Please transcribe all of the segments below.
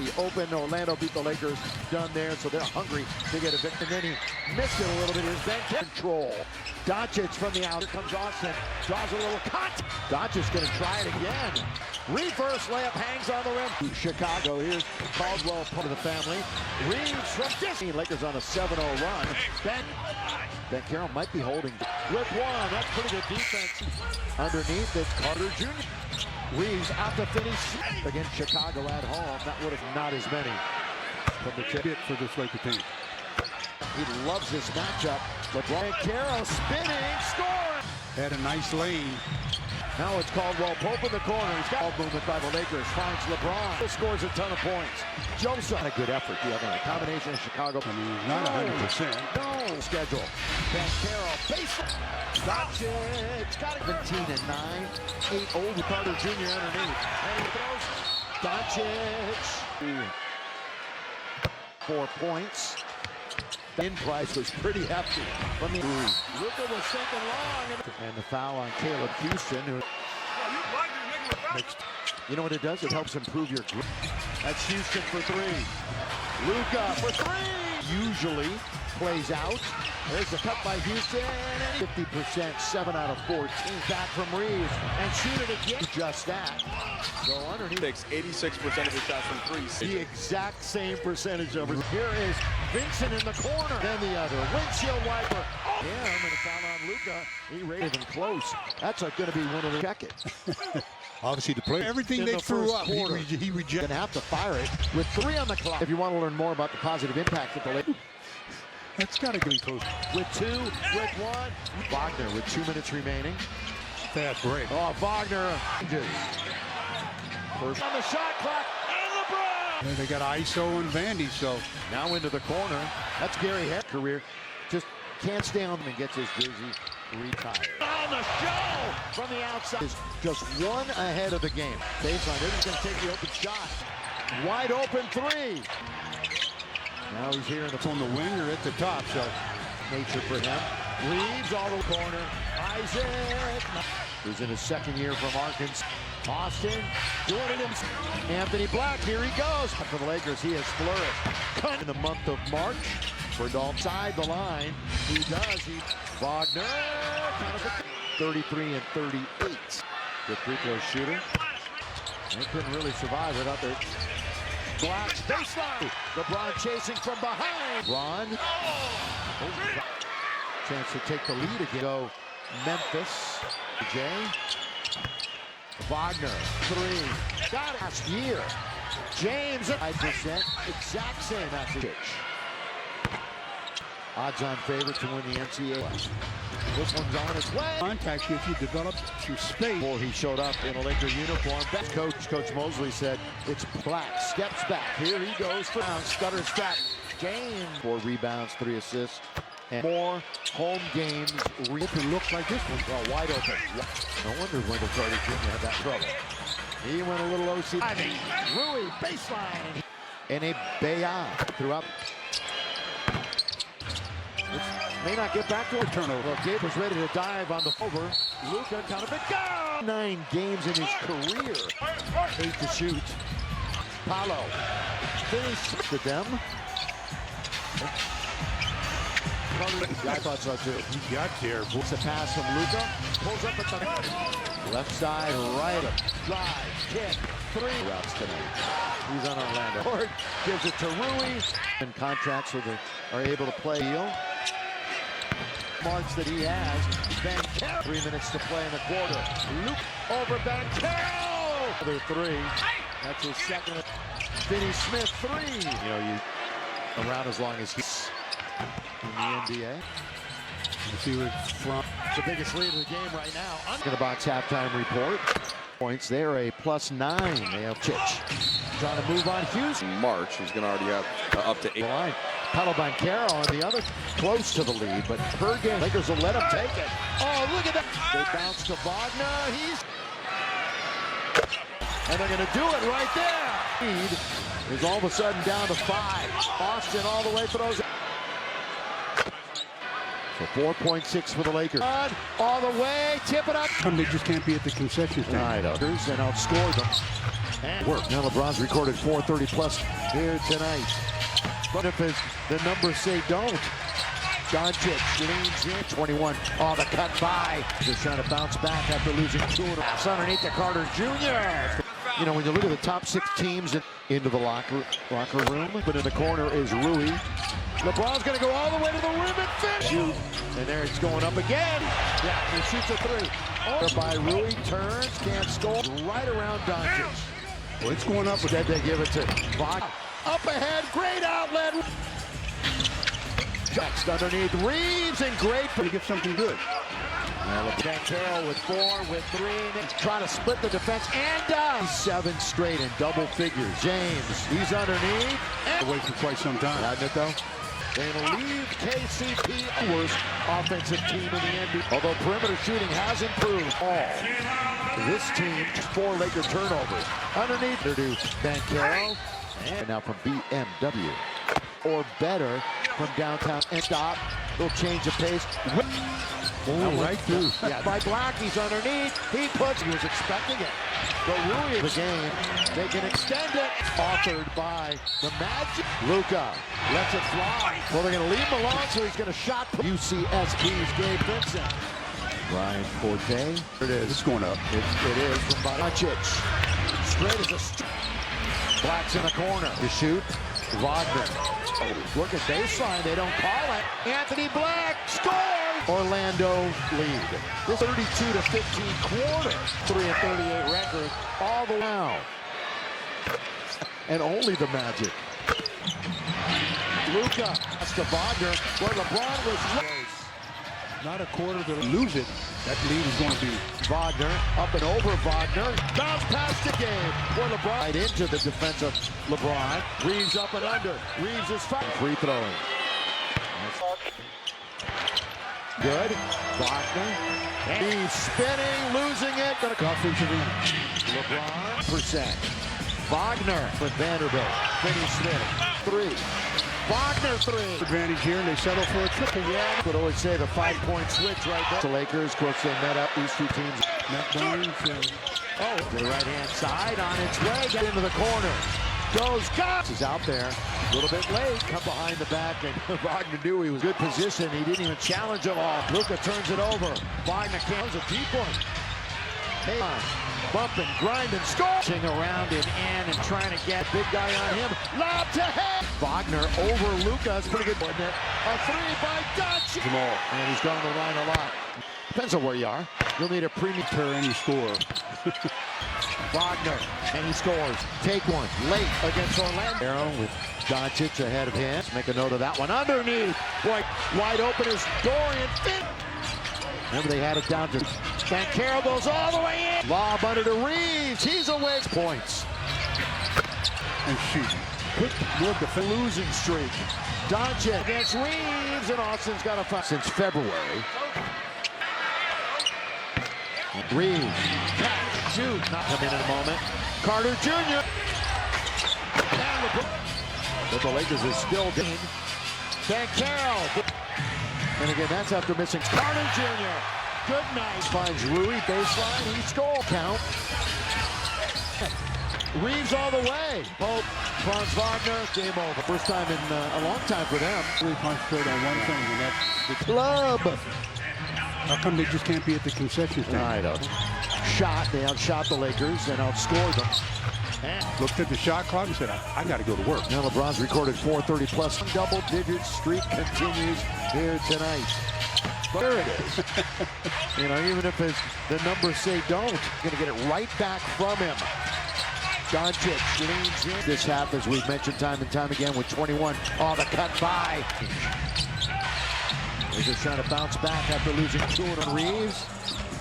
the open. Orlando beat the Lakers done there, so they're hungry to get a victory. And then he missed it a little bit. Here's Ben control. Doncic from the outer comes Austin. Draws a little cut. Doncic going to try it again. Reverse layup hangs on the rim. Chicago. Here's Caldwell, part of the family. Reeves from distance. Lakers on a 7-0 run. Ben Carroll might be holding with one. That's pretty good defense. Underneath, it's Carter Jr. Reeves out to finish against Chicago at home. That would have not as many from the tip for this Laker team. He loves this matchup. LeBron Carroll spinning, scoring. Had a nice lane. Now it's Caldwell Pope in the corner. He's got movement by the Lakers. Finds LeBron. Scores a ton of points. Joseph. A good effort the other night. Combination of Chicago. I mean, not 100%. No schedule. Ben Carroll. Baseline. Doncic. Got it. 17 and 9. 8 old Carter Jr. underneath. And he throws. Doncic. 4 points. In price was pretty hefty. From the Luka was second long. And the foul on Caleb Houston. Who you know what it does? It helps improve your grip. That's Houston for 3. Luka for 3. Usually plays out. There's the cut by Houston. 50%, 7 out of 14. Back from Reeves and shoot it again. Just that. Go underneath. Takes 86% of his shots from 3. The exact same percentage of it. Here is Vincent in the corner. Then the other. Windshield wiper. Oh. Yeah, I'm going to foul on Luka. He rated him close. That's going to be one of the check it. Obviously, the play. Everything they threw up, he rejected. Going to have to fire it with 3 on the clock. If you want to learn more about the positive impact that the Lakers. That's got to be close. With 2, with 1. Wagner with 2 minutes remaining. Fast break. Oh, Wagner. First on the shot clock. And LeBron. And they got ISO and Vandy, so. Now into the corner. That's Gary Head's career. Just can't stay on and gets his jersey retired. On the show from the outside. Is just 1 ahead of the game. Baseline. They're just going to take the open shot. Wide open 3. Now he's here in on the wing or at the top, so. Nature for him. Reeves all the corner. Isaac. Who's in his 2nd year from Arkansas. Austin doing it himself. Anthony Black, here he goes. For the Lakers, he has flourished. In the month of March, for side the line. He does. Wagner, kind of 33 and 38. Good free throw shooter. They couldn't really survive without their Black's baseline. LeBron chasing from behind. Ron. Chance to take the lead again. Go Memphis. Jay. Wagner, 3. Got it. Last year. James, 5%. Exact same message. Odds-on favorite to win the NCAA. This one's on its way. Contact you if you develop some space. Before he showed up in a Laker uniform. Coach Mosley said it's Black. Steps back. Here he goes for down. Stutter step. James. 4 rebounds, 3 assists. And more home games. It looks like this one. Well, wide open. No wonder Wendell Carter Jr. had that trouble. He went a little OC. Rui, baseline. And a Bayard throughout. May not get back to a turnover. Well, Gabe was ready to dive on the over. Luka kind of a go. 9 games in his career. 8 to shoot. Paolo. Finish to them. I thought so too. He got there. It's a pass from Luka. Pulls up at the left side, right. Drive, kick, 3 routes tonight. He's on Orlando. Ford gives it to Rui. And contracts so they are able to play. Marks that he has. Van Carroll. 3 minutes to play in the quarter. Luke over Van Carroll. Another 3. That's his 2nd. Finney Smith 3. You know, you around as long as he's in the NBA. Let's see where it's from. It's the biggest lead of the game right now. In the box halftime report. Points there, a +9. They have Chich trying to move on Houston. March, he's going to already have up to 8. Line. Paddle by Carroll and the other close to the lead, but per game, Lakers will let him take it. Oh, look at that. They bounce to Wagner. And they're going to do it right there. Lead is all of a sudden down to 5. Austin all the way throws it. So 4.6 for the Lakers. All the way, tip it up. They just can't be at the concession stand. Right, others and outscore them. And work. Now LeBron's recorded 430 plus here tonight. But if the numbers say don't, Doncic leans in. 21. Oh, the cut by. Just trying to bounce back after losing 2 in a row. Underneath to Carter Jr. You know, when you look at the top 6 teams into the locker room, but in the corner is Rui. LeBron's going to go all the way to the rim and finish. Shoot. And there it's going up again. Yeah, he shoots a 3. Oh, by Rui, turns, can't score. Right around Doncic. Well, it's going up. Instead, they give it to Vog. Up ahead, great outlet. Next underneath Reeves and great for to get something good. Now Carroll with 4, with 3, trying to split the defense and does. 7 straight in double figures. James, he's underneath. And Wait for quite some time. Hadn't it though? They're going to leave KCP worst offensive team in the NBA. Although perimeter shooting has improved. This team, 4 Laker turnovers. Underneath, they're to Carroll. And now from BMW. Or better from downtown and stop. Little change of pace. Oh, right through. Yeah, by Black, he's underneath. He was expecting it. But Rui, the game, they can extend it. Authored by the Magic. Luka lets it fly. Well, they're going to leave him alone, so he's going to shot. UCSB's Gabe Vincent. Ryan Forte. It is. It's going up. It is from Doncic. Straight as a Black's in the corner. To shoot. Wagner. Look at baseline. They don't call it. Anthony Black scores. Orlando lead. This 32-15 quarter. 3-38 record all the way now. And only the Magic. Luka. That's to Wagner. Where LeBron was. Not a quarter to lose it. That lead is going to be Wagner up and over Wagner. Bounce pass to Gabe. Where LeBron right into the defense of LeBron. Reeves up and under. Reeves is fouled. Free throwing. Good. Wagner. He's spinning, losing it. Gonna offensive end. LeBron percent. Wagner with Vanderbilt. Finney Smith. 3. Wagner 3. Advantage here, and they settle for a triple. Yeah, would always say the 5-point switch right there. The Lakers, of course, they met up these 2 teams. To the right-hand side, on its way, get into the corner. Goes, is out there. A little bit late, come behind the back, and Wagner knew he was in good position. He didn't even challenge at all. Luka turns it over. Wagner can't. A deep one. Hey, bump and grind and score. Around and in and trying to get big guy on him. Lob to head. Wagner over Luka. It's pretty good. A 3 by Doncic. And he's gone to the line a lot. Depends on where you are. You'll need a premium per any score. Wagner, and he scores. Take one late against Orlando. Arrow with Doncic ahead of him. Make a note of that one. Underneath. Boy, wide open is Dorian Finn. Remember, they had it down to Carroll goes all the way in. Lob under to Reeves. He's away. Points. And shoot. Quick look at the losing streak. Doncic against Reeves, and Austin's got a foul since February. Reeves, catch, shoot, not come in a moment. Carter Jr. But the Lakers are still game. Carroll. And again, that's after missing Carter Jr. Good night. Finds Rui, baseline, he scores. Count. Reeves all the way. Both Franz Wagner, game over. First time in a long time for them. Really concentrate on one thing, and that's the Club. How come they just can't be at the concession stand? I don't. They outshot the Lakers and outscored them. And looked at the shot clock and said, I got to go to work. Now LeBron's recorded 430 plus. Double-digit streak continues here tonight. But there it is. You know, even if the numbers say don't, going to get it right back from him. Doncic leans in. This half, as we've mentioned time and time again, with 21. Oh, the cut by. They're just trying to bounce back after losing 2 on Reeves.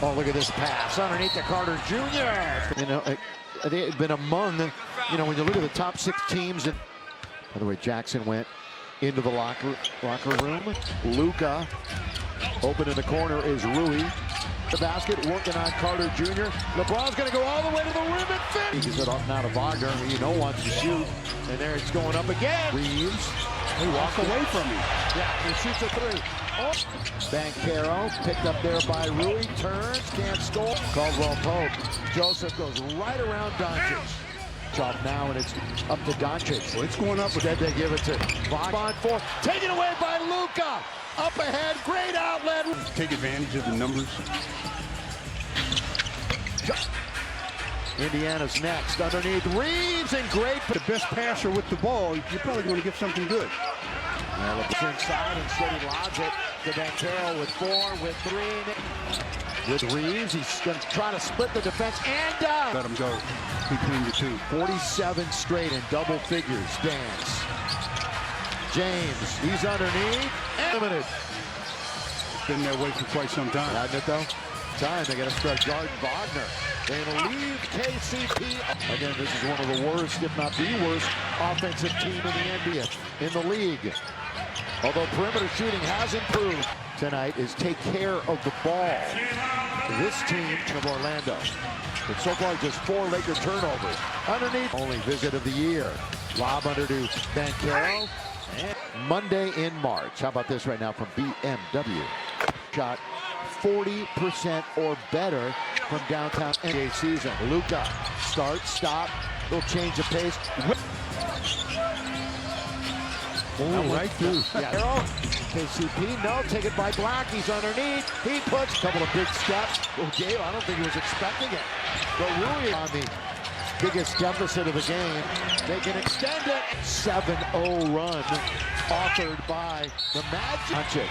Oh, look at this pass underneath to Carter Jr. You know, they've been among, you know, when you look at the top 6 teams. And by the way, Jackson went into the locker room. Luka, open in the corner is Rui. The basket, working on Carter Jr. LeBron's going to go all the way to the rim and finish. He's now to Wagner, who you know wants to shoot. And there it's going up again. Reeves. They walk away from him. Yeah, he shoots a 3. Oh. Banchero picked up there by Rui. Turns, can't score. Caldwell Pope. Joseph goes right around Doncic. Off now, and it's up to Doncic. Well, it's going up. Instead, they give it to Vaughn. Four. Taken away by Luka. Up ahead. Great outlet. Take advantage of the numbers. Indiana's next. Underneath. Reeves and great. The best passer with the ball, you're probably going to get something good. Well, it's inside. Instead, he lobs it to Banchero with 4, with 3. With Reeves, he's going to try to split the defense and Let him go between the two. 47 straight in double figures. Dance. James, he's underneath. And limited. Been that way for quite some time. Hadn't it though? Time they got to start guarding Wagner. They're going to leave KCP. Again, this is one of the worst, if not the worst, offensive team in the NBA, in the league. Although perimeter shooting has improved tonight, is take care of the ball. This team of Orlando, but so far just 4 Laker turnovers. Underneath, only visit of the year. Lob under to Banchero. And Monday in March. How about this right now from BMW? Shot 40% or better from downtown NBA season. Luka, start, stop, little change of pace. Oh, right through. Yeah. KCP, no, take it by Black. He's underneath. He puts a couple of big steps. Well, Gabe, I don't think he was expecting it. But Rui on the biggest deficit of the game. They can extend it. 7-0 run authored by the Magic.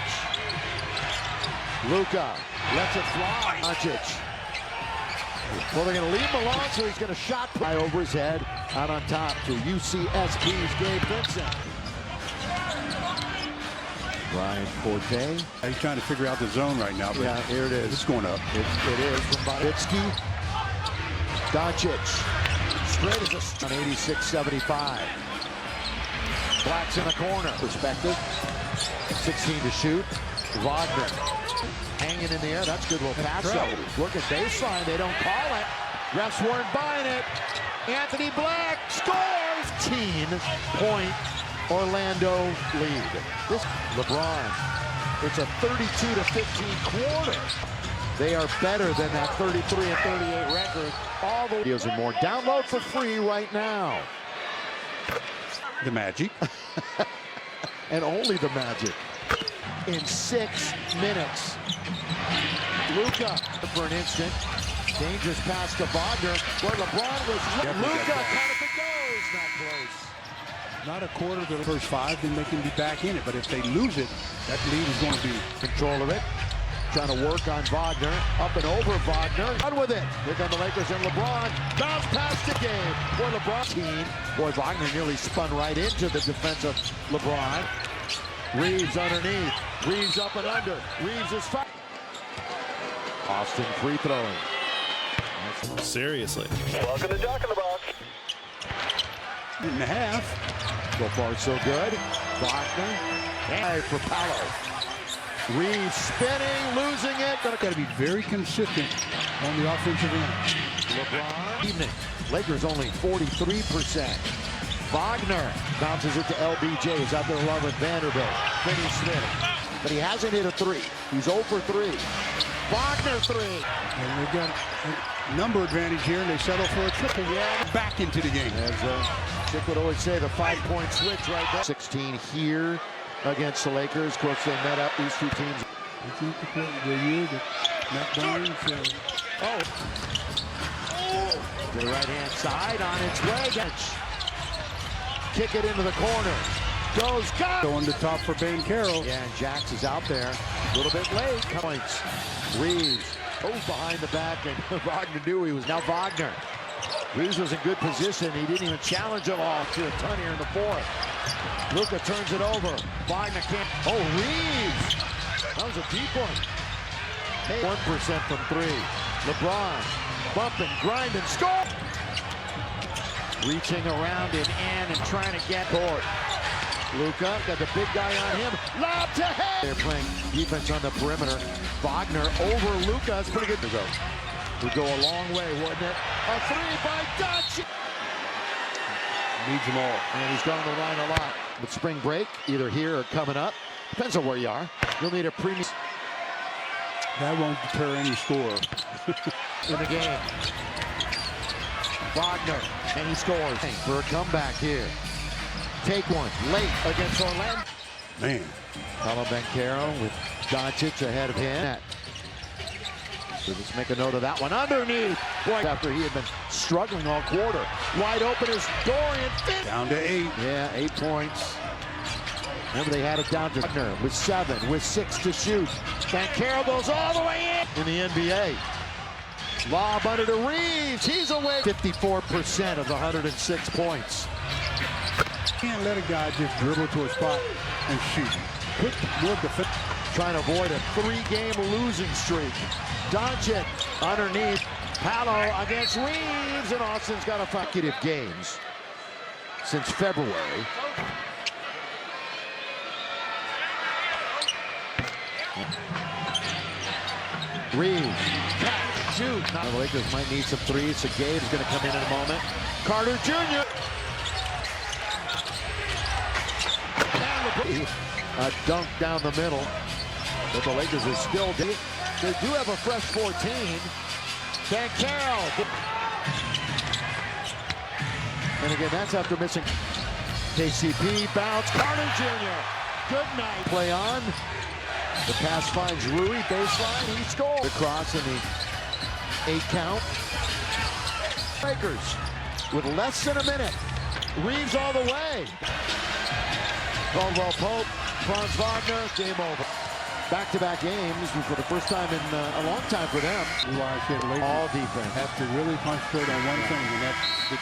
Luka lets it fly. Magic. Well, they're going to leave him alone, so he's going to shot fly over his head. Out on top to UCSB's Gabe Vincent. Ryan Forte. He's trying to figure out the zone right now. But yeah, here it is. It's going up. It is from Bobitsky. Doncic. Straight as a 86-75. Black's in the corner. Perspective. 16 to shoot. Wagner hanging in the air. That's a good little pass. Look at baseline. They don't call it. Refs weren't buying it. Anthony Black scores. 18-point Orlando lead. This LeBron. It's a 32-15 quarter. They are better than that 33-38 record. All the videos and more. Download for free right now. The Magic. And only the Magic. In 6 minutes. Luka for an instant. Dangerous pass to Wagner. Where LeBron was. Luka kind of goes. Not close. Not a quarter of the first 5, then they can be back in it. But if they lose it, that lead is going to be control of it. Trying to work on Wagner. Up and over Wagner. Run with it. Here come the Lakers and LeBron. Bounce pass to Gabe. Boy, LeBron. Boy, Wagner nearly spun right into the defense of LeBron. Reeves underneath. Reeves up and under. Reeves is fouled. Austin free throwing. Seriously. Welcome to Jack in the Box. 8.5. So far, so good. Wagner. And for Paolo. Reeves spinning, losing it. Got to be very consistent on the offensive end. LeBron. Evening. Lakers only 43%. Wagner bounces it to LBJ. He's out there loving Vanderbilt. Finney Smith. But he hasn't hit a 3. He's 0 for 3. Wagner 3. And they've got a number advantage here, and they settle for a triple. Yeah, back into the game. As Chick would always say, the 5-point switch right there. 16 here against the Lakers. Of course, they met up, these two teams. I think the year that Matt Barnes. To the right-hand side, on its way. Kick it into the corner. Goes, got. Going to top for Banchero. Yeah, and Jax is out there. A little bit late. Points. Reeves. Behind the back, and Wagner knew he was. Now Wagner. Reeves was in good position. He didn't even challenge it off to a ton here in the 4th. Luka turns it over. Wagner can't. Oh, Reeves. That was a deep one. 1% from 3. LeBron bumping, grinding, score. Reaching around it and trying to get court. Luka got the big guy on him. Lob to head. They're playing defense on the perimeter. Wagner over Luka. It's pretty good to go. Would go a long way, wouldn't it? A 3 by Doncic. Needs them all. And he's gone to the line a lot. With spring break, either here or coming up. Depends on where you are. You'll need a premium. That won't deter any score. In the game. Wagner, and he scores for a comeback here. Take one late against Orlando. Man. Paolo Banchero with Doncic ahead of him. So let's make a note of that one. Underneath. Boy, after he had been struggling all quarter. Wide open is Dorian Finn. Down to 8. Yeah, 8 points. Remember, they had it down to Wagner with 7, with 6 to shoot. Banchero goes all the way in the NBA. Lob under to Reeves. He's away. 54% of the 106 points. Can't let a guy just dribble to a spot and shoot. Quick, good defense. Trying to avoid a 3-game losing streak. Doncic underneath. Paolo against Reeves, and Austin's got consecutive games since February. Reeves, catch, shoot. The Lakers might need some threes, so Gabe's going to come in a moment. Carter Jr. A dunk down the middle, but the Lakers are still. They do have a fresh 14. Banchero. And again, that's after missing. KCP bounce. Carter Jr. Good night. Play on. The pass finds Rui, baseline, he scores. Across in the 8 count. Lakers with less than a minute. Reeves all the way. Caldwell Pope, Franz Wagner, game over. Back-to-back games for the first time in a long time for them. Why I said Lakers all defense. have to really concentrate on one thing, and that's